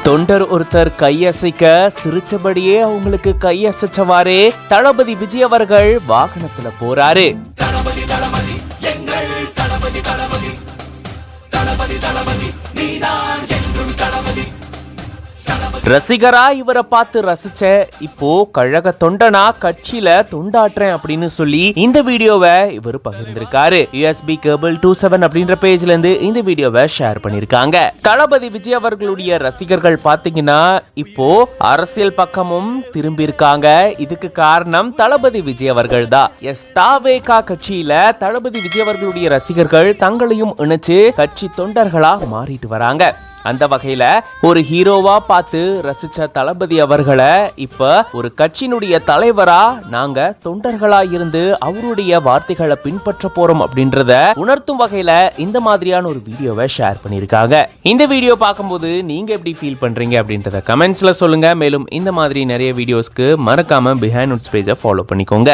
தொண்டர் ஒருத்தர் கையசைக்க சிரிச்சபடியே அவங்களுக்கு கையசைச்சவாறே தளபதி விஜய் அவர்கள் வாகனத்துல போறாரு. ரசிகரா இவரை பார்த்து ரசிச்ச இப்போ கழக தொண்டனா கட்சியில தொண்டாற்றேன் அப்படின்னு சொல்லி இந்த வீடியோவை இவர் பகிர்ந்திருக்காரு. USB Cable 27 அப்படின்ற பேஜ்ல இருந்து இந்த வீடியோவை ஷேர் பண்ணிருக்காங்க. தளபதி விஜய் அவர்களுடைய ரசிகர்கள் பாத்தீங்கன்னா இப்போ அரசியல் பக்கமும் திரும்பி இருக்காங்க. இதுக்கு காரணம் தளபதி விஜய் அவர்கள் தான். தாவேகா கட்சியில தளபதி விஜய் அவர்களுடைய ரசிகர்கள் தங்களையும் இணைச்சு கட்சி தொண்டர்களா மாறிட்டு வராங்க. அந்த வகையில ஒரு ஹீரோவா பார்த்து ரசிச்ச தளபதி அவர்களை இப்ப ஒரு கட்சியினுடைய தலைவரா நாங்க தொண்டர்களா இருந்து அவருடைய வார்த்தைகளை பின்பற்ற போறோம் அப்படின்றத உணர்த்தும் வகையில இந்த மாதிரியான ஒரு வீடியோவை ஷேர் பண்ணிருக்காங்க. இந்த வீடியோ பார்க்கும்போது நீங்க எப்படி ஃபீல் பண்றீங்க அப்படின்றத கமெண்ட்ஸ்ல சொல்லுங்க. மேலும் இந்த மாதிரி நிறைய வீடியோஸ்க்கு மறக்காம பிஹைண்ட் நோட்ஸ் பேஜை ஃபாலோ பண்ணிக்கோங்க.